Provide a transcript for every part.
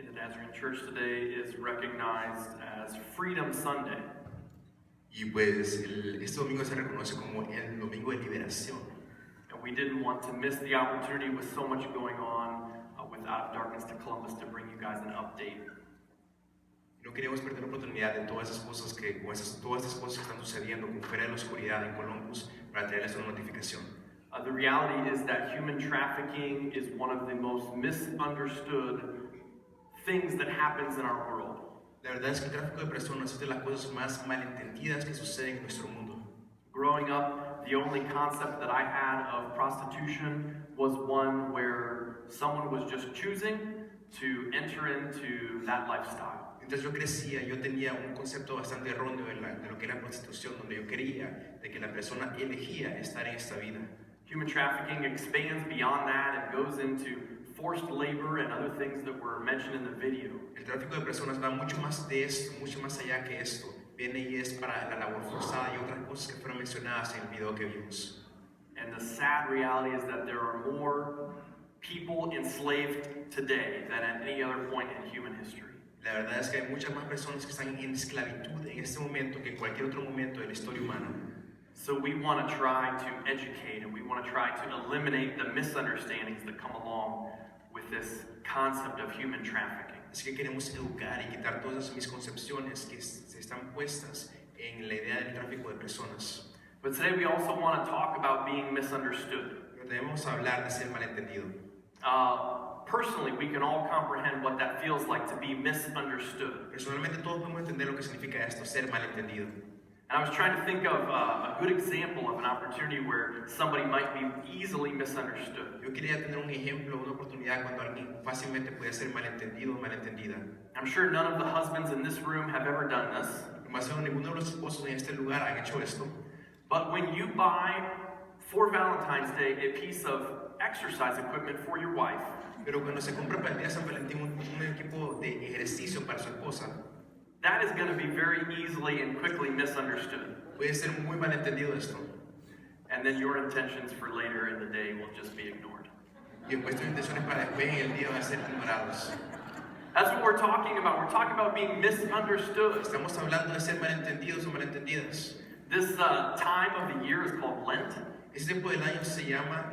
in the Nazarene Church today is recognized as Freedom Sunday. Y pues este domingo se reconoce como el Domingo de Liberación. And we didn't want to miss the opportunity with so much going on with Out of Darkness to Columbus to bring you guys an update. No queríamos perder la oportunidad de todas esas cosas todas estas cosas que están sucediendo con Fuera de la Oscuridad en Columbus para traerles una notificación. The reality is that human trafficking is one of the most misunderstood things that happens in our world. La verdad es que el tráfico de personas es de las cosas más malentendidas que suceden en nuestro mundo. Growing up, the only concept that I had of prostitution was one where someone was just choosing to enter into that lifestyle. Mientras yo crecía, yo tenía un concepto bastante erróneo de lo que era prostitución, donde yo creía de que la persona elegía estar en esta vida. Human trafficking expands beyond that and goes into forced labor and other things that were mentioned in the video. El tráfico de personas va mucho más de esto, mucho más allá que esto. Viene y es para la labor forzada y otras cosas que fueron mencionadas en el video que vimos. And the sad reality is that there are more people enslaved today than at any other point in human history. La verdad es que hay muchas más personas que están en esclavitud en este momento que en cualquier otro momento de la historia humana. So we want to try to educate and we want to try to eliminate the misunderstandings that come along with this concept of human trafficking. Así que queremos educar y quitar todas esas misconcepciones que se están puestas en la idea del tráfico de personas. But today we also want to talk about being misunderstood. Pero debemos hablar de ser malentendido. Personally, we can all comprehend what that feels like to be misunderstood. Personalmente todos podemos entender lo que significa esto, ser malentendido. And I was trying to think of a good example of an opportunity where somebody might be easily misunderstood. Yo quería tener un ejemplo, una oportunidad cuando alguien fácilmente puede ser malentendido o malentendida. I'm sure none of the husbands in this room have ever done this. Demasiado ninguno de los esposos en este lugar han hecho esto. But when you buy for Valentine's Day a piece of exercise equipment for your wife, Pero cuando se compra para el día de San Valentín un equipo de ejercicio para su esposa, that is going to be very easily and quickly misunderstood. puede ser muy malentendido esto. And then your intentions for later in the day will just be ignored. Y después tus intenciones para después en el día van a ser ignorados. That's what we're talking about. We're talking about being misunderstood. Estamos hablando de ser malentendidos o malentendidas. This time of the year is called Lent, Este tiempo del año se llama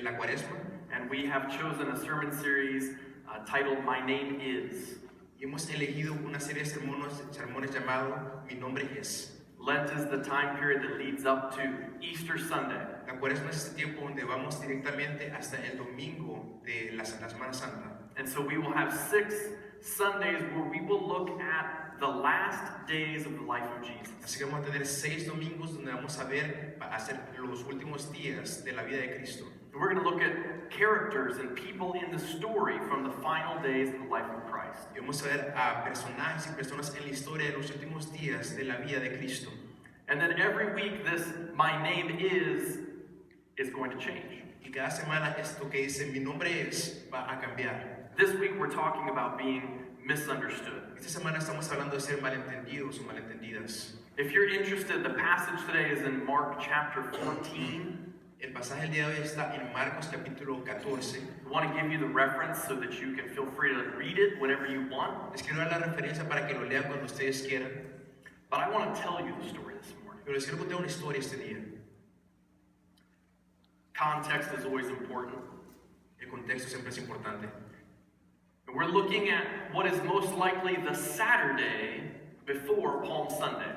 la cuaresma. and we have chosen a sermon series titled My Name Is. Y hemos elegido una serie de sermones llamado Mi Nombre Es. Lent is the time period that leads up to Easter Sunday. La cuaresma es este tiempo donde vamos directamente hasta el domingo de la Semana Santa. And so we will have 6 Sundays where we will look at the last days of the life of Jesus. Así que vamos a tener 6 domingos donde vamos a ver, a hacer los últimos días de la vida de Cristo. And we're going to look at characters and people in the story from the final days of the life of Christ. Y vamos a ver a personajes y personas en la historia de los últimos días de la vida de Cristo. And then every week this My Name is going to change. Y cada semana esto que dice Mi Nombre Es va a cambiar. This week we're talking about being misunderstood. Esta semana estamos hablando de ser malentendidos o malentendidas. If you're interested, the passage today is in Mark chapter 14. El pasaje del día de hoy está en Marcos capítulo 14. I want to give you the reference so that you can feel free to read it whenever you want. Les quiero dar la referencia para que lo lean cuando ustedes quieran. But I want to tell you the story this morning. Pero les quiero contar una historia este día. Context is always important. El contexto siempre es importante. And we're looking at what is most likely the Saturday before Palm Sunday.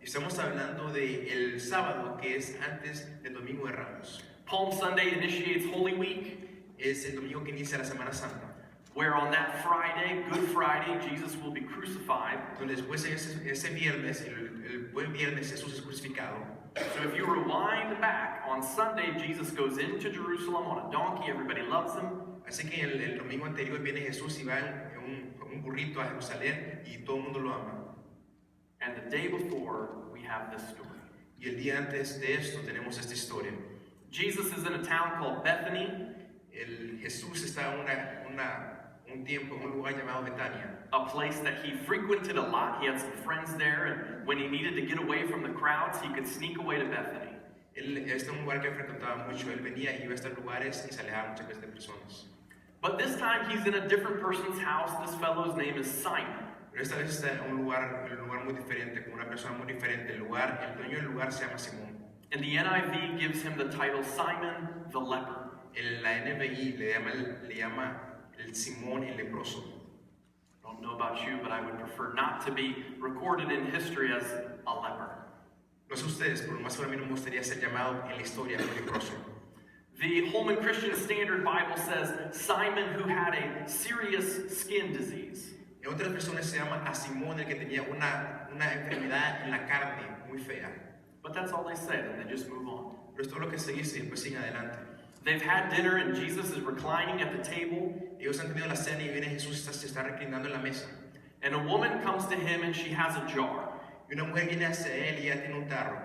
Estamos hablando de el sábado que es antes del Domingo de Ramos. Palm Sunday initiates Holy Week, Es el domingo que inicia la Semana Santa. where on that Friday, Good Friday, Jesus will be crucified. Donde después ese viernes, el buen viernes, Jesús es crucificado. So if you rewind back, on Sunday, Jesus goes into Jerusalem on a donkey. Everybody loves him. Así que el domingo anterior viene Jesús y va en un burrito a Jerusalén y todo el mundo lo ama. And the day before, we have this story. Y el día antes de esto tenemos esta historia. Jesus is in a town called Bethany, Jesús está un tiempo en un lugar llamado Betania. a place that he frequented a lot. He had some friends there, and when he needed to get away from the crowds, he could sneak away to Bethany. Él está en un lugar que frecuentaba mucho. Él venía y iba a estos lugares y se alejaba muchas veces de personas. But this time he's in a different person's house. This fellow's name is Simon. Pero esta vez está en un lugar muy diferente, con una persona muy diferente. El dueño del lugar se llama Simón. And the NIV gives him the title Simon the leper. La NBI le llama el Simón el leproso. I don't know about you, but I would prefer not to be recorded in history as a leper. No sé ustedes, pero más para mí no me gustaría ser llamado en la historia como leproso. The Holman Christian Standard Bible says Simon who had a serious skin disease. En otras versiones se llama a Simón el que tenía una enfermedad en la carne muy fea. But that's all they say, and they just move on. Pero es todo lo que se dice y después siguen adelante. They've had dinner and Jesus is reclining at the table. Ellos han tenido la cena y viene Jesús se está reclinando en la mesa. And a woman comes to him and she has a jar. Y una mujer viene hacia él y ella tiene un tarro.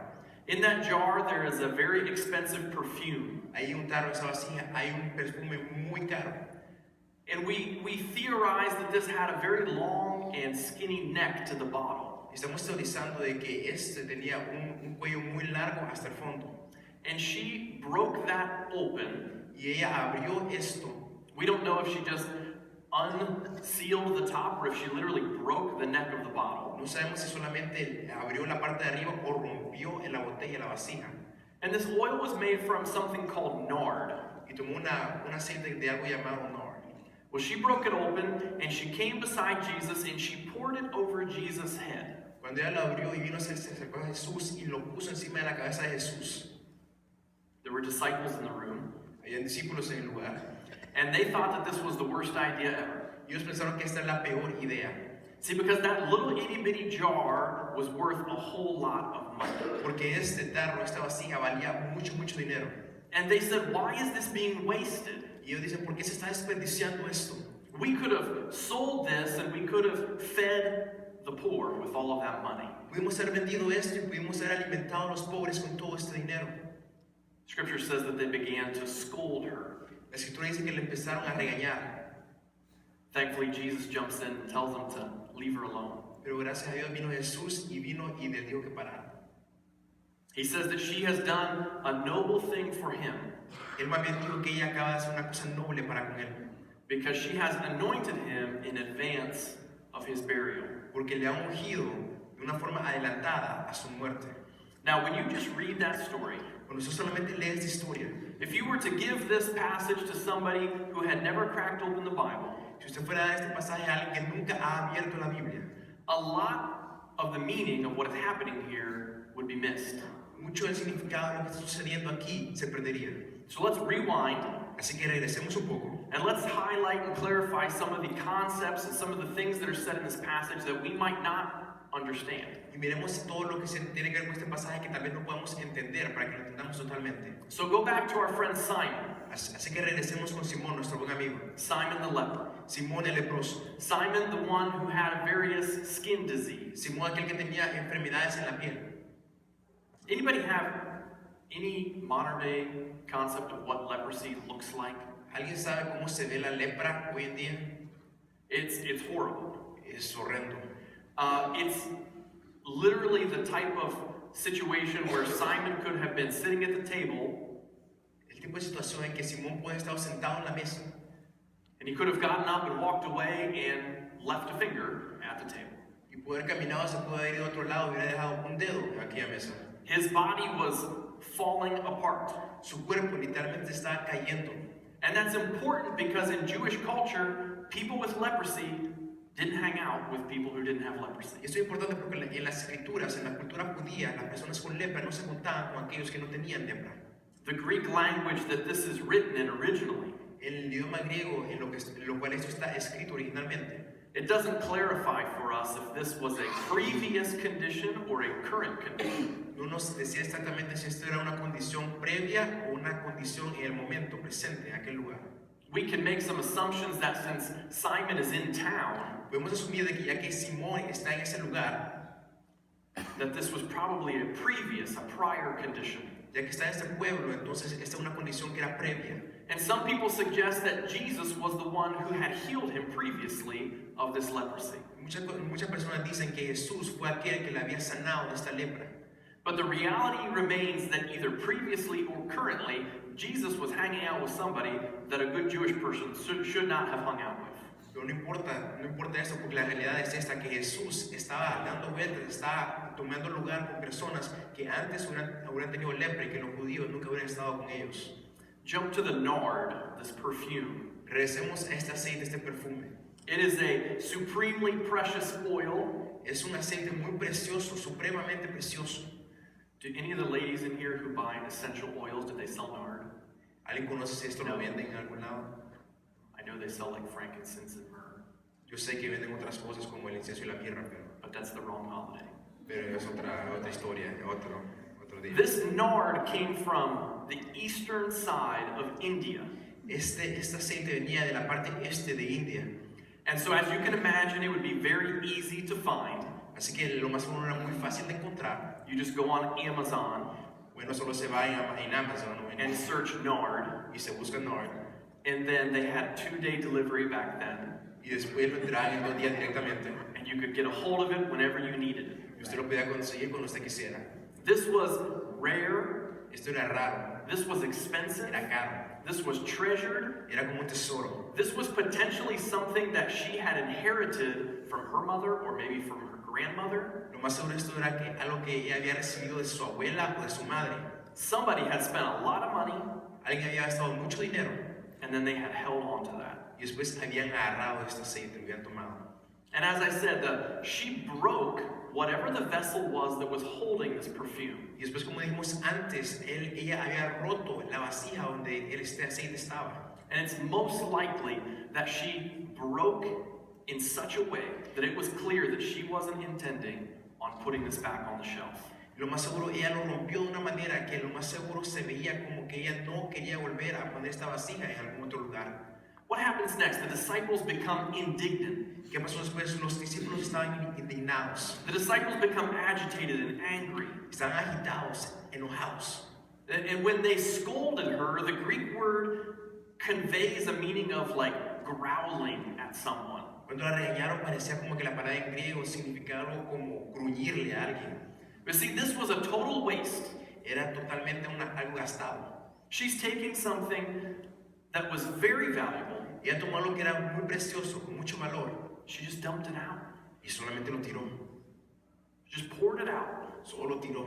In that jar there is a very expensive perfume. Ahí un tarro, esa vasija, hay un perfume muy caro. And we theorize that this had a very long and skinny neck to the bottle. Estamos teorizando de que este tenía un cuello muy largo hasta el fondo. And she broke that open. Y ella abrió esto. We don't know if she just unsealed the top or if she literally broke the neck of the bottle. No sabemos si solamente abrió la parte de arriba o rompió en la botella la vasija. And this oil was made from something called nard. Y tomó un aceite de algo llamado nard. Well, she broke it open and she came beside Jesus and she poured it over Jesus' head. Cuando ella lo abrió y vino, se acercó a Jesús y lo puso encima de la cabeza de Jesús. There were disciples in the room. Había discípulos en el lugar. And they thought that this was the worst idea ever. Y ellos pensaron que esta es la peor idea. See, because that little itty bitty jar was worth a whole lot of money. Porque este tarro, esta vasija valía mucho dinero. And they said, why is this being wasted? Y ellos dicen, ¿por qué se está desperdiciando esto? We could have sold this and we could have fed the poor with all of that money. Pudimos haber vendido esto y pudimos haber alimentado a los pobres con todo este dinero. Scripture says that they began to scold her. La escritura dice que le empezaron a regañar. Thankfully, Jesus jumps in and tells them to leave her alone. Pero gracias a Dios vino Jesús y les dijo que pararan. He says that she has done a noble thing for him Él más bien dijo que ella acaba de hacer una cosa noble para con él. because she has anointed him in advance of his burial. Porque le ha ungido de una forma adelantada a su muerte. Now, when you just read that story, Cuando usted solamente lee esta historia, if you were to give this passage to somebody who had never cracked open the Bible, si usted fuera a dar este pasaje a alguien que nunca ha abierto la Biblia, a lot of the meaning of what is happening here would be missed. mucho del significado de lo que está sucediendo aquí se perdería. So let's rewind Así que regresemos un poco and let's highlight and clarify some of the concepts and some of the things that are said in this passage that we might not understand. y miremos todo lo que se tiene que ver con este pasaje que tal vez no podamos entender para que lo entendamos totalmente. So go back to our friend Simon, Así que regresemos con Simón, nuestro buen amigo. Simon the leper, Simón el leproso. Simon the one who had various skin disease. Simón aquel que tenía enfermedades en la piel. Anybody have any modern day concept of what leprosy looks like? ¿Alguien sabe cómo se ve la lepra hoy en día? It's horrible. Es horrendo. It's literally the type of situation where Simon could have been sitting at the table El tipo de situación en que Simón puede estar sentado en la mesa and he could have gotten up and walked away and left a finger at the table. y poder caminado, se puede haber ido a otro lado y hubiera dejado un dedo en aquella mesa. His body was falling apart. Su cuerpo literalmente estaba cayendo. And that's important because in Jewish culture, people with leprosy didn't hang out with people who didn't have leprosy. Y esto es importante porque en las escrituras, en la cultura judía, las personas con lepra no se juntaban con aquellos que no tenían lepra. The Greek language that this is written in originally, En el idioma griego, en lo cual esto está escrito originalmente, it doesn't clarify for us if this was a previous condition or a current condition. no nos decía exactamente si esto era una condición previa o una condición en el momento presente en aquel lugar. We can make some assumptions that since Simon is in town, Podemos asumir de que ya que Simón está en ese lugar, that this was probably a prior condition. ya que está en este pueblo, entonces esta es una condición que era previa. And some people suggest that Jesus was the one who had healed him previously of this leprosy. Muchas personas dicen que Jesús fue aquel que le había sanado de esta lepra. But the reality remains that either previously or currently, Jesus was hanging out with somebody that a good Jewish person should not have hung out with. Pero no importa eso, porque la realidad es esta, que Jesús estaba dando vueltas, estaba tomando lugar con personas que antes hubieran tenido lepra y que los judíos nunca hubieran estado con ellos. Jump to the nard, this perfume. Regresemos a este aceite, este perfume. It is a supremely precious oil. Es un aceite muy precioso, supremamente precioso. Do any of the ladies in here who buy essential oils, do they sell nard? ¿Alguien conoce si esto lo venden en algún lado? I know they sell like frankincense and myrrh, Yo sé que venden otras cosas como el incienso y la mirra, but that's the wrong holiday. pero es otra historia, otro día. This nard came from the eastern side of India. Este aceite venía de la parte este de India. And so as you can imagine, it would be very easy to find. Así que lo más seguro era muy fácil de encontrar. You just go on Amazon Bueno, solo se va en Amazon and search nard. y se busca nard. And then they had 2-day delivery back then. Y después lo entregan en 2 días directamente. And you could get a hold of it whenever you needed it. Y usted lo podía conseguir cuando usted quisiera. This was rare. Esto era raro, This was expensive. era caro, This was treasured. era como un tesoro. This was potentially something that she had inherited from her mother or maybe from her grandmother. Lo más seguro esto era algo que ella había recibido de su abuela o de su madre. Somebody had spent a lot of money Alguien había gastado mucho dinero and then they had held on to that. y después habían agarrado este aceite, lo habían tomado. And as I said, she broke whatever the vessel was that was holding this perfume. Y después, como dijimos antes, ella había roto la vasija donde este aceite estaba. And it's most likely that she broke in such a way that it was clear that she wasn't intending on putting this back on the shelf. Lo más seguro, ella lo rompió de una manera que lo más seguro se veía como que ella no quería volver a poner esta vasija en algún otro lugar. What happens next? The disciples become indignant. ¿Qué pasó después? Los discípulos estaban indignados, The disciples become agitated and angry. estaban agitados, enojados. And when they scolded her, the Greek word conveys a meaning of like growling at someone. Cuando la regañaron parecía como que la palabra en griego significaba algo como gruñirle a alguien. But see, this was a total waste. Era totalmente algo gastado. She's taking something that was very valuable. Ella tomó algo que era muy precioso, con mucho valor, She just dumped it out. y solamente lo tiró. Just poured it out. Solo lo tiró.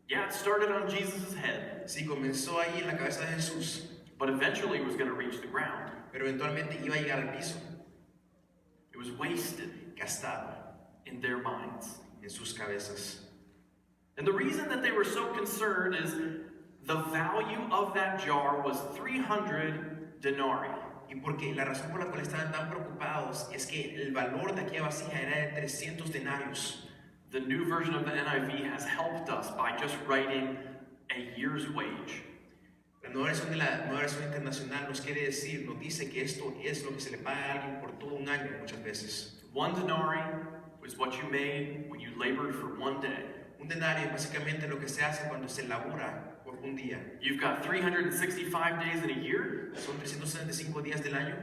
Yeah, it started on Jesus' head, Sí, comenzó ahí en la cabeza de Jesús, but eventually it was going to reach the ground. pero eventualmente iba a llegar al piso, It was wasted gastado in their minds. en sus cabezas. And the reason that they were so concerned is the value of that jar was 300 denarii. Y porque la razón por la cual estaban tan preocupados es que el valor de aquella vasija era de 300 denarios. The new version of the NIV has helped us by just writing a year's wage. La nueva versión internacional nos quiere decir, nos dice que esto es lo que se le paga a alguien por todo un año muchas veces. 1 denarii was what you made when you labored for 1 day. Un denario es básicamente lo que se hace cuando se labora por un día. You've got 365 days in a year. Son 365 días del año.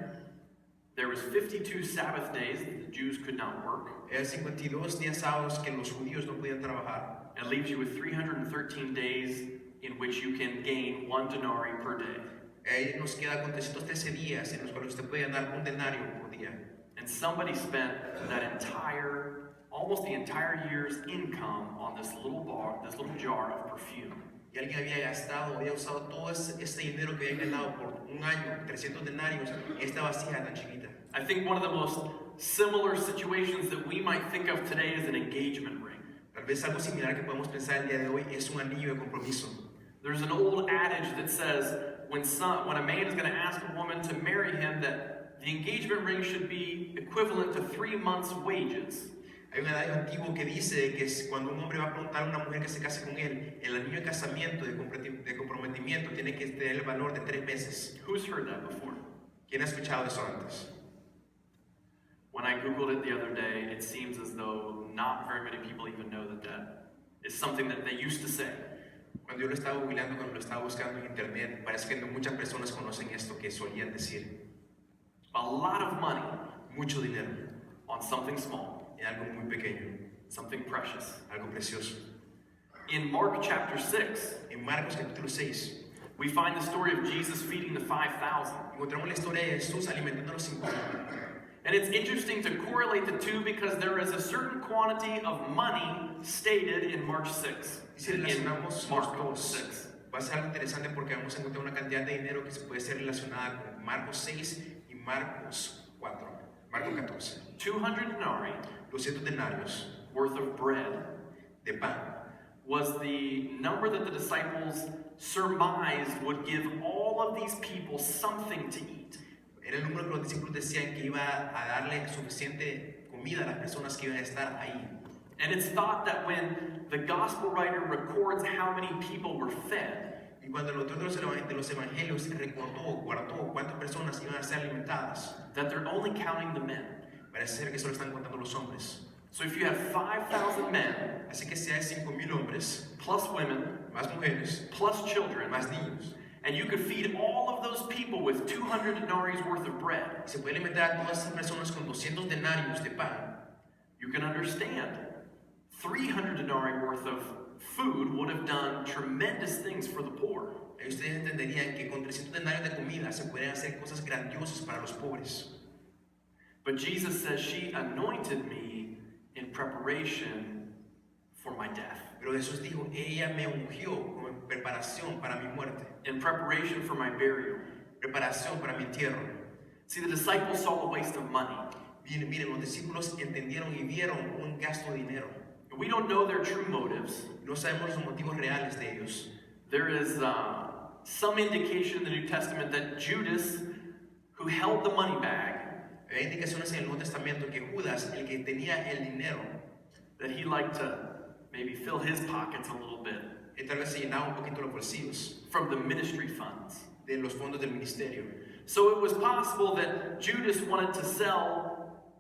There was 52 Sabbath days that the Jews could not work. Eran 52 días sábados que los judíos no podían trabajar. It leaves you with 313 days in which you can gain 1 denarii per day. Ahí nos queda con 313 días en los cuales usted puede ganar un denario por día. And somebody spent almost the entire year's income on this little jar of perfume. Y alguien había usado todo ese dinero que había ganado por un año, 300 denarios, en esta vasija tan chiquita. I think one of the most similar situations that we might think of today is an engagement ring. Tal vez algo similar que podemos pensar el día de hoy es un anillo de compromiso. There's an old adage that says when a man is going to ask a woman to marry him, that the engagement ring should be equivalent to 3 months' wages. Hay un adagio antiguo que dice que cuando un hombre va a preguntar a una mujer que se case con él, el anillo de casamiento, de comprometimiento, tiene que tener el valor de 3 meses. Who's heard that before? ¿Quién ha escuchado eso antes? When I Googled it the other day, it seems as though not very many people even know that is something that they used to say. Cuando yo lo estaba googleando, cuando lo estaba buscando en internet, parece que no muchas personas conocen esto que solían decir. A lot of money Mucho dinero on something small, en algo muy pequeño, something precious. algo precioso. In Mark chapter 6, En Marcos capítulo 6, we find the story of Jesus feeding the 5,000. encontramos la historia de Jesús alimentando a los 5,000. And it's interesting to correlate the two because there is a certain quantity of money stated in Mark 6. Y si In relacionamos Mark los dos, 6. va a ser algo interesante porque vamos a encontrar una cantidad de dinero que se puede ser relacionada con Marcos 6 y Marcos 4, Marcos 14. 200 denarii 200 denarios worth of bread de pan was the number that the disciples surmised would give all of these people something to eat. era el número que los discípulos decían que iba a darle suficiente comida a las personas que iban a estar ahí. And it's thought that when the gospel writer records how many people were fed, Y cuando el autor de los evangelios recordó, guardó cuántas personas iban a ser alimentadas, that they're only counting the men. parece ser que solo están contando los hombres. So if you have 5,000 men, Así que si hay 5,000 hombres, plus women, más mujeres, plus children, más niños, and you could feed all of those people with 200 denarii worth of bread, se puede alimentar a todas esas personas con 200 denarios de pan, you can understand 300 denarii worth of food would have done tremendous things for the poor. ahí ustedes entenderían que con 300 denarios de comida se pueden hacer cosas grandiosas para los pobres. But Jesus says, she anointed me in preparation for my death, Pero Jesús dijo, ella me ungió como preparación para mi muerte, in preparation for my burial. preparación para mi entierro. See, the disciples saw the waste of money. Miren, los discípulos entendieron y vieron un gasto de dinero. We don't know their true motives. No sabemos los motivos reales de ellos. There is some indication in the New Testament that Judas, who held the money bag, Hay indicaciones en el Nuevo Testamento que Judas, el que tenía el dinero, that he liked to maybe fill his pockets a little bit tal vez se llenaba un poquito los bolsillos from the ministry funds. de los fondos del ministerio. So it was possible that Judas wanted to sell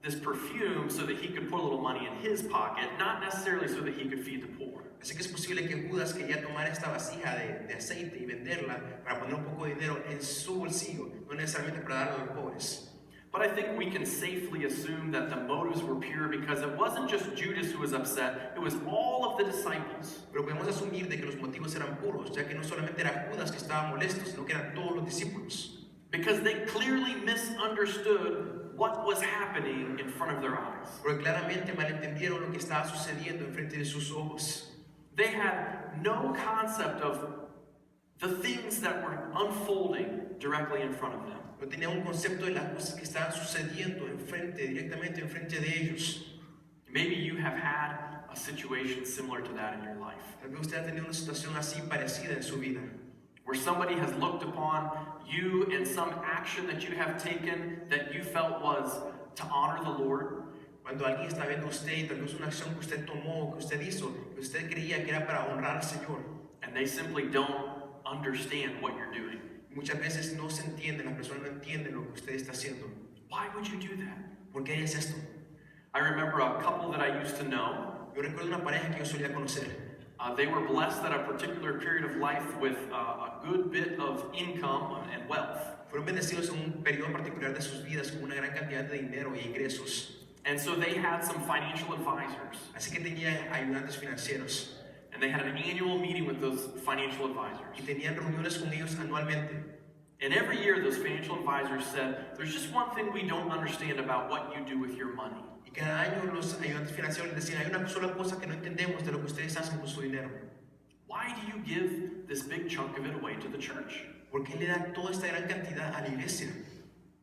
this perfume so that he could put a little money in his pocket, not necessarily so that he could feed the poor. Así que es posible que Judas quería tomar esta vasija de aceite y venderla para poner un poco de dinero en su bolsillo, no necesariamente para darlo a los pobres. But I think we can safely assume that the motives were pure because it wasn't just Judas who was upset, it was all of the disciples. Pero podemos asumir de que los motivos eran puros, ya que no solamente era Judas que estaba molesto, sino que eran todos los discípulos. Because they clearly misunderstood what was happening in front of their eyes. Porque claramente malentendieron lo que estaba sucediendo enfrente de sus ojos. They had no concept of the things that were unfolding directly in front of them. No tenían un concepto de las cosas que estaban sucediendo directamente enfrente de ellos. Maybe you have had a situation similar to that in your life, Tal vez usted ha tenido una situación así parecida en su vida, where somebody has looked upon you and some action that you have taken that you felt was to honor the Lord, cuando alguien está viendo a usted y tal vez una acción que usted tomó, que usted hizo, que usted creía que era para honrar al Señor. and they simply don't understand what you're doing. Muchas veces no se entiende, las personas no entienden lo que usted está haciendo. Why would you do that? ¿Por qué harías esto? I remember a couple that I used to know. Yo recuerdo una pareja que yo solía conocer. They were blessed at a particular period of life with a good bit of income and wealth. Fueron bendecidos en un periodo particular de sus vidas con una gran cantidad de dinero y ingresos. And so they had some financial advisors. Así que tenían ayudantes financieros And they had an annual meeting with those financial advisors. y tenían reuniones con ellos anualmente. And every year those financial advisors said, there's just one thing we don't understand about what you do with your money. Y cada año los ayudantes financieros les decían, hay una sola cosa que no entendemos de lo que ustedes hacen con su dinero. Why do you give this big chunk of it away to the church? ¿Por qué le dan toda esta gran cantidad a la iglesia?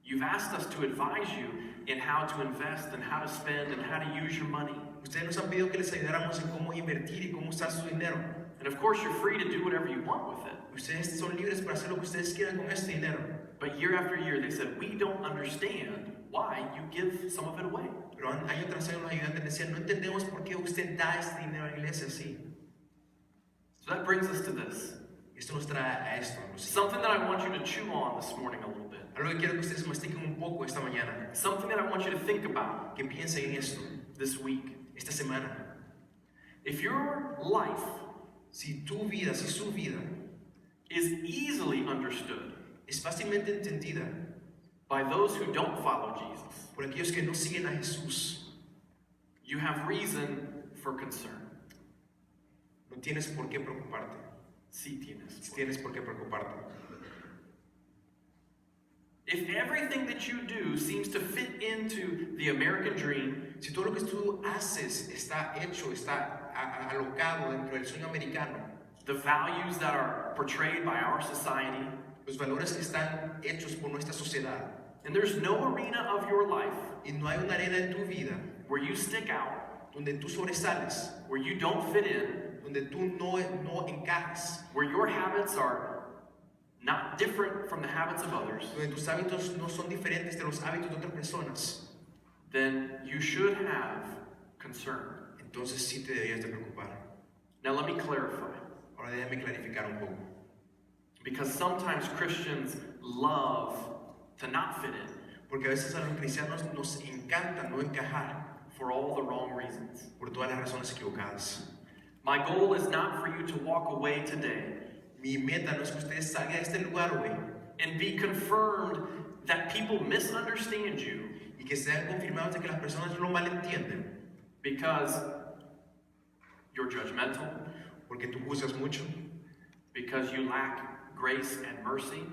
You've asked us to advise you in how to invest and how to spend and how to use your money. Ustedes nos han pedido que les ayudáramos en cómo invertir y cómo usar su dinero. And of course you're free to do whatever you want with it. Ustedes son libres para hacer lo que ustedes quieran con este dinero. But year after year they said, we don't understand why you give some of it away. Pero año tras año los ayudantes decían, no entendemos por qué usted da este dinero a la iglesia así. So that brings us to this. Esto nos trae a esto. Something that I want you to chew on this morning a little bit. Algo que quiero que ustedes mastiquen un poco esta mañana. Something that I want you to think about Que piensen en esto this week. esta semana. If your life Si tu vida, si su vida is easily understood es fácilmente entendida by those who don't follow Jesus, por aquellos que no siguen a Jesús, you have reason for concern. No tienes por qué preocuparte. Sí tienes. Tienes por qué preocuparte. If everything that you do seems to fit into the American dream, Si todo lo que tú haces está hecho, está alocado dentro del sueño americano, the values that are portrayed by our society, los valores que están hechos por nuestra sociedad, and there's no arena of your life y no hay una arena en tu vida where you stick out, donde tú sobresales, where you don't fit in, donde tú no encajas, where your habits are not different from the habits of others, donde tus hábitos no son diferentes de los hábitos de otras personas, then you should have concern. entonces sí te deberías de preocupar. Now let me clarify, Ahora déjame clarificar un poco. because sometimes Christians love to not fit in Porque a veces a los cristianos nos encanta no encajar for all the wrong reasons. por todas las razones equivocadas. My goal is not for you to walk away today Mi meta no es que ustedes salgan de este lugar hoy and be confirmed that people misunderstand you y que sean confirmados de que las personas lo malentienden, because you're judgmental, porque tú juzgas mucho, because you lack grace and mercy,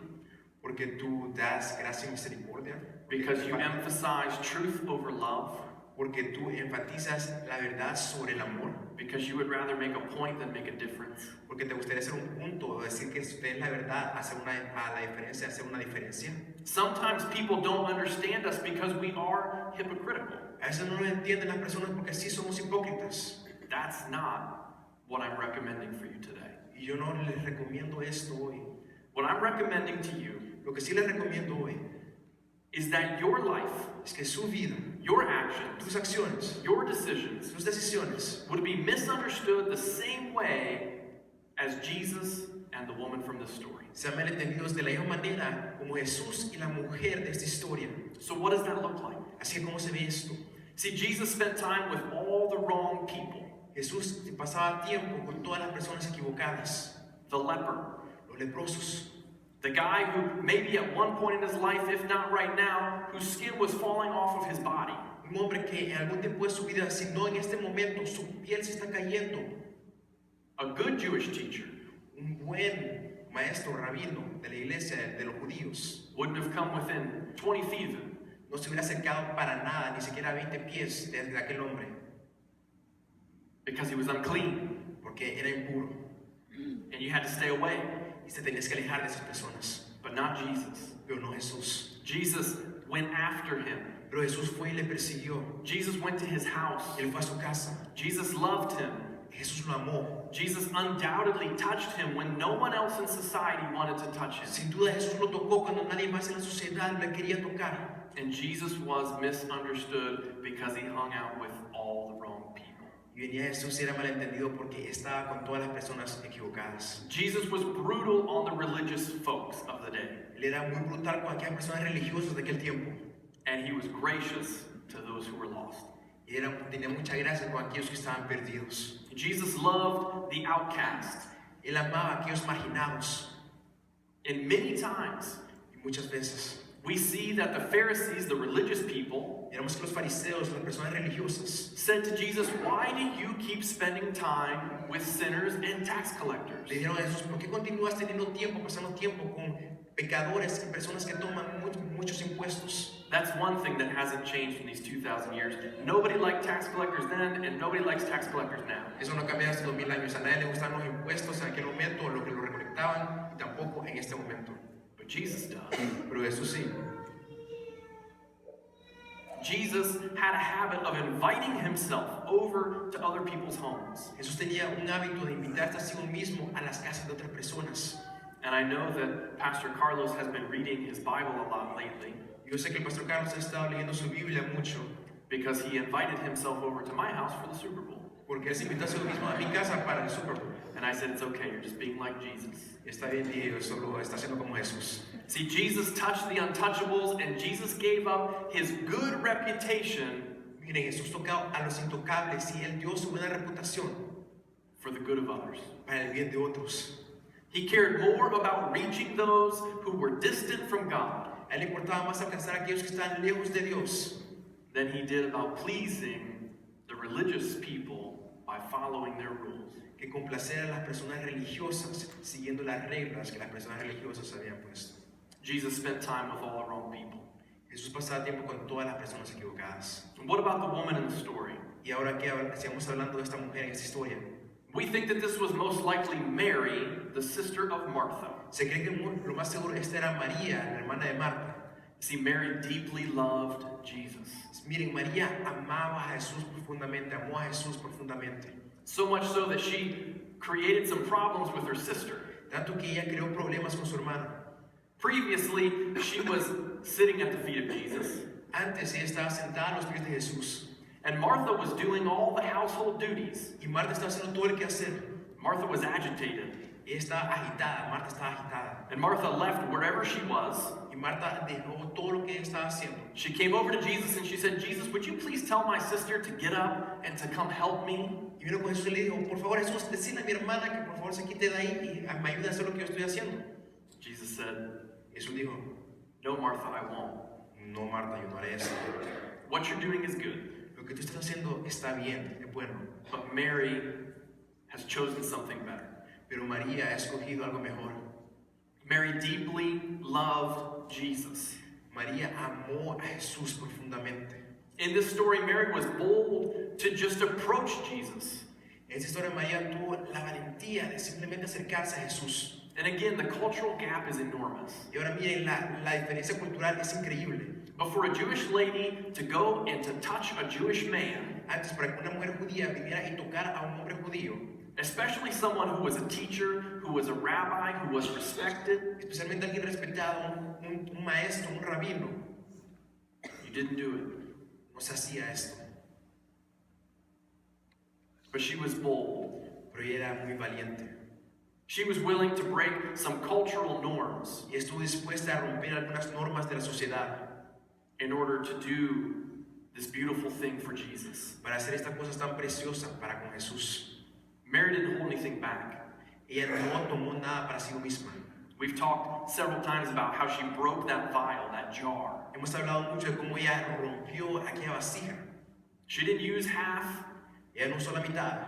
porque tú das gracia y misericordia, because you emphasize truth over love, porque tú enfatizas la verdad sobre el amor, because you would rather make a point than make a difference. porque te gustaría hacer un punto o decir que usted es la verdad, hacer una diferencia. Sometimes people don't understand us because we are hypocritical. A veces no lo entienden las personas porque sí somos hipócritas. That's not what I'm recommending for you today. Y yo no les recomiendo esto hoy. What I'm recommending to you Lo que sí les recomiendo hoy is that your life, es que su vida, your actions, tus acciones, your decisions sus decisiones would be misunderstood the same way as Jesus and the woman from this story. sean malentendidos de la misma manera como Jesús y la mujer de esta historia. So what does that look like? Así que, ¿cómo se ve esto? See, Jesus spent time with all the wrong people. Jesús pasaba tiempo con todas las personas equivocadas, The leper, los leprosos, the guy who maybe at one point in his life, if not right now, whose skin was falling off of his body. un hombre que en algún tiempo de su vida, si no en este momento, su piel se está cayendo. A good Jewish teacher Un buen maestro rabino de la iglesia de los judíos wouldn't have come within 20 feet of him. no se hubiera acercado para nada, ni siquiera 20 pies de aquel hombre, Because he was unclean, porque era impuro and you had to stay away, y se tenías que alejar de esas personas, but not Jesus. pero no Jesús. Jesus went after him. Pero Jesús fue y le persiguió, Jesus went to his house. él fue a su casa, Jesus loved him. Jesús lo amó. Jesus undoubtedly touched him when no one else in society wanted to touch him. Sin duda Jesús lo tocó cuando nadie más en la sociedad le quería tocar. And Jesus was misunderstood because he hung out with all the wrong people. Y venía Jesús y era malentendido porque estaba con todas las personas equivocadas. Jesus was brutal on the religious folks of the day, Él era muy brutal con aquellas personas religiosas de aquel tiempo. and he was gracious to those who were lost. Y tenía mucha gracia con aquellos que estaban perdidos. Jesus loved the outcast, Él amaba a aquellos marginados. and many times Y muchas veces we see that the Pharisees, the religious people, éramos que los fariseos, las personas religiosas, said to Jesus, "Why do you keep spending time with sinners and tax collectors?" le dijeron a Jesús, ¿por qué continúas teniendo tiempo, pasando tiempo con pecadores y personas que toman muchos impuestos? That's one thing that hasn't changed in these 2,000 years. Nobody liked tax collectors then, and nobody likes tax collectors now. Eso no cambió hace 2000 años. A nadie le gustaban los impuestos en aquel momento, o lo que lo recolectaban, y tampoco en este momento. But Jesus does. Pero Jesús sí. Jesus had a habit of inviting himself over to other people's homes. Jesús tenía un hábito de invitarse a sí mismo a las casas de otras personas. And I know that Pastor Carlos has been reading his Bible a lot lately Yo sé que el pastor Carlos ha estado leyendo su Biblia mucho, because he invited himself over to my house for the Super Bowl. porque él se invitó a sí mismo a mi casa para el Super Bowl. And I said, "It's okay, you're just being like Jesus." Y está bien, y eso lo está haciendo como Jesús. See, Jesus touched the untouchables, and Jesus gave up his good reputation Miren, Jesús tocaba a los intocables y él dio su buena reputación for the good of others. para el bien de otros. He cared more about reaching those who were distant from God A él le importaba más alcanzar a aquellos que están lejos de Dios than he did about pleasing the religious people by following their rules. que complacer a las personas religiosas siguiendo las reglas que las personas religiosas habían puesto. Jesus spent time with all the wrong people. Jesús pasaba tiempo con todas las personas equivocadas. And what about the woman in the story? Y ahora que sigamos hablando de esta mujer en esta historia, We think that this was most likely Mary, the sister of Martha. se cree que lo más seguro esta era María, la hermana de Marta. See, Mary deeply loved Jesus. Miren, María amaba a Jesús profundamente, amó a Jesús profundamente. So much so that she created some problems with her sister. Tanto que ella creó problemas con su hermana. Previously, she was sitting at the feet of Jesus, Antes ella estaba sentada a los pies de Jesús. and Martha was doing all the household duties. Y Marta estaba haciendo todo el que hacer. Martha was agitated, Ella estaba agitada, Marta estaba agitada. and Martha left wherever she was. Y Marta dejó todo lo que ella estaba haciendo. She came over to Jesus and she said, Jesus, would you please tell my sister to get up and to come help me? Y vino con Jesús y le dijo, por favor Jesús, decile a mi hermana que por favor se quite de ahí y me ayude a hacer lo que yo estoy haciendo. Jesus said, Jesús dijo, no, Martha, I won't. no Marta, yo no haré eso. What you're doing is good, Lo que tú estás haciendo está bien, es bueno. but Mary has chosen something better. Pero María ha escogido algo mejor. Mary deeply loved Jesus. María amó a Jesús profundamente. In this story, Mary was bold to just approach Jesus. En esta historia María tuvo la valentía de simplemente acercarse a Jesús. And again, the cultural gap is enormous. Y ahora miren, la diferencia cultural es increíble. But for a Jewish lady to go and to touch a Jewish man, Antes, para que una mujer judía viniera y tocara a un hombre judío, especially someone who was a teacher, who was a rabbi, who was respected, especialmente alguien respetado, un maestro, un rabino, you didn't do it. no se hacía esto. But she was bold. Pero ella era muy valiente She was willing to break some cultural norms y estuvo dispuesta a romper algunas normas de la sociedad in order to do this beautiful thing for Jesus. para hacer esta cosa tan preciosa para con Jesús. Mary didn't hold anything back. Ella no tomó nada para sí misma. We've talked several times about how she broke that vial, that jar. Hemos hablado mucho de cómo ella rompió aquella vasija. She didn't use half, Ella no usó la mitad,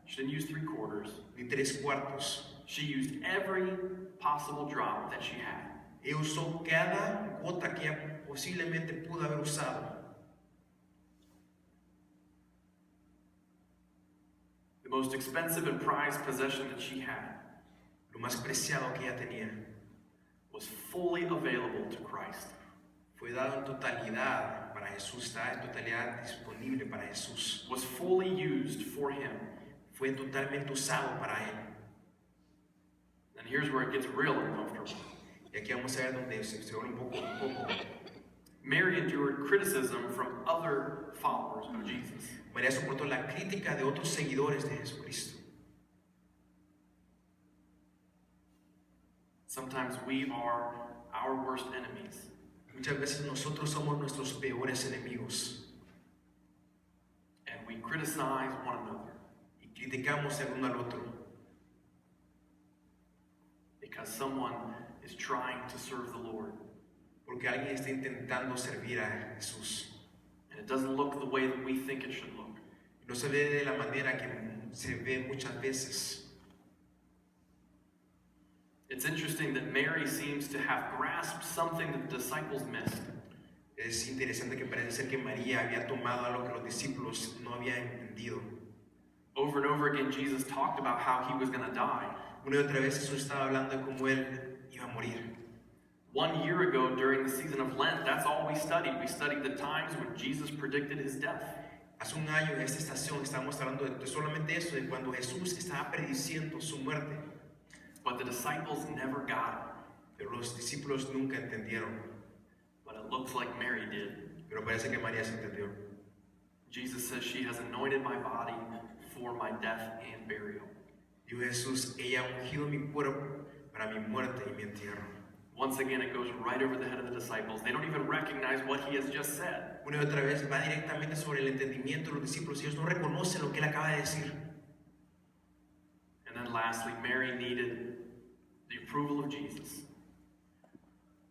she didn't use 3/4. ni 3/4. She used every possible drop that she had. Ella usó cada gota que ella posiblemente pudo haber usado. The most expensive and prized possession that she had Lo más preciado que ella tenía was fully available to Christ. fue dado en totalidad para Jesús, está en totalidad disponible para Jesús. Was fully used for him. Fue totalmente usado para Él. And here's where it gets real uncomfortable. Y aquí vamos a ver donde se vuelve un poco. Mary endured criticism from other followers of Jesus. María soportó la crítica de otros seguidores de Jesucristo. Sometimes we are our worst enemies. Muchas veces nosotros somos nuestros peores enemigos And we criticize one another y criticamos el uno al otro because someone is trying to serve the Lord. porque alguien está intentando servir a Jesús. And it doesn't look the way that we think it should look. No se ve de la manera que se ve muchas veces. It's interesting that Mary seems to have grasped something that the disciples missed. Es interesante que parece ser que María había tomado algo que los discípulos no habían entendido. Over and over again, Jesus talked about how he was going to die. Una y otra vez Jesús estaba hablando de cómo Él iba a morir. 1 year ago, during the season of Lent, that's all we studied. We studied the times when Jesus predicted his death. Hace un año en esta estación estábamos hablando de solamente eso, de cuando Jesús estaba prediciendo su muerte. But the disciples never got Pero los discípulos nunca entendieron. it. But it looks like Mary did. Pero parece que María se entendió. Jesus says, she has anointed my body for my death and burial. Dijo Jesús, ella ha ungido mi cuerpo para mi muerte y mi entierro. Once again, it goes right over the head of the disciples. They don't even recognize what he has just said. Una y otra vez va directamente sobre el entendimiento de los discípulos. Ellos no reconocen lo que Él acaba de decir. And then lastly, Mary needed the approval of Jesus.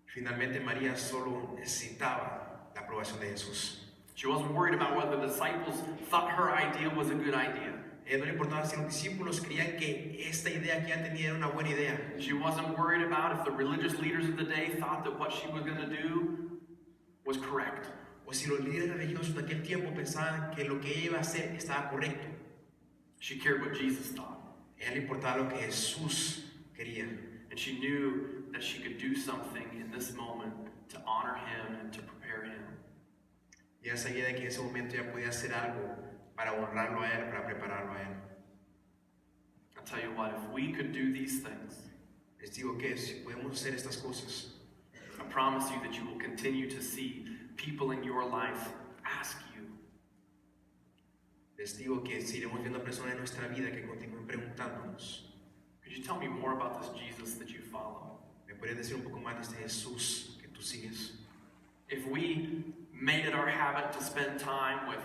Finalmente María solo necesitaba la aprobación de Jesús. She wasn't worried about whether the disciples thought her idea was a good idea. No le importaba si los discípulos creían que esta idea que ella tenía era una buena idea. She wasn't worried about if the religious leaders of the day thought that what she was going to do was correct. O si los líderes religiosos de aquel tiempo pensaban que lo que ella iba a hacer estaba correcto. She cared what Jesus thought. A ella le importaba lo que Jesús quería. And she knew that she could do something in this moment to honor him and to prepare him. Y ella sabía de que en ese momento ella podía hacer algo para honrarlo a él, para prepararlo a él. I'll tell you what, if we could do these things, Les digo que si podemos hacer estas cosas, I promise you that you will continue to see people in your life ask you, les digo que si iremos viendo a personas en nuestra vida que continúen preguntándonos, could you tell me more about this Jesus that you follow? ¿me podrías decir un poco más de este Jesús que tú sigues? If we made it our habit to spend time with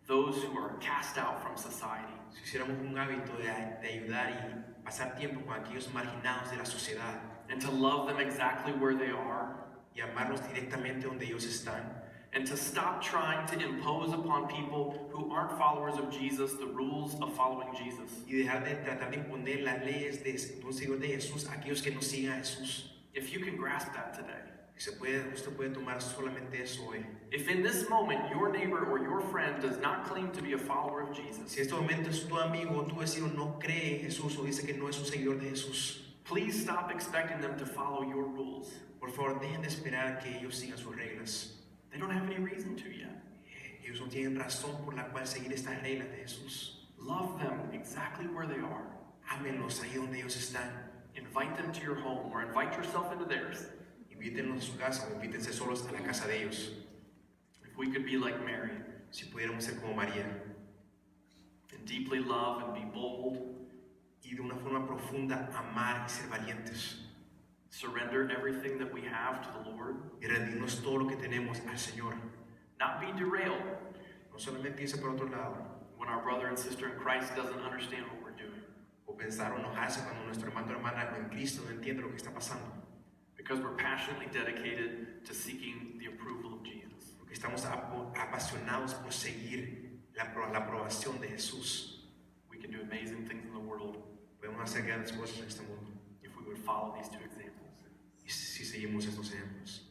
those who are cast out from society, Si hiciéramos un hábito de ayudar y pasar tiempo con aquellos marginados de la sociedad and to love them exactly where they are, y amarlos directamente donde ellos están, and to stop trying to impose upon people who aren't followers of Jesus the rules of following Jesus. y dejar de tratar de imponer las leyes de un seguidor de Jesús a aquellos que no siguen a Jesús. If you can grasp that today, Usted puede tomar solamente eso hoy. if in this moment your neighbor or your friend does not claim to be a follower of Jesus, Si en este momento es tu amigo o tu vecino no cree en Jesús o dice que no es un seguidor de Jesús, please stop expecting them to follow your rules. por favor dejen de esperar que ellos sigan sus reglas. They don't have any reason to yet. Ellos no tienen razón por la cual seguir estas reglas de Jesús. Love them exactly where they are. Ámenlos ahí donde ellos están. Invite them to your home or invite yourself into theirs. Invítenlos a su casa o invítense solos a la casa de ellos. If we could be like Mary Si pudiéramos ser como María and deeply love and be bold, y de una forma profunda amar y ser valientes surrender everything that we have to the Lord, y rendirnos todo lo que tenemos al Señor. not be derailed No solamente irse por otro lado when our brother and sister in Christ doesn't understand what we're doing, o pensar o enojarse cuando nuestro hermano o hermana en Cristo no entiende lo que está pasando. because we're passionately dedicated to seeking the approval of Jesus. Porque estamos apasionados por seguir la aprobación de Jesús. We can do amazing things in the world Podemos hacer grandes cosas en este mundo if we would follow these two examples. y si seguimos estos ejemplos.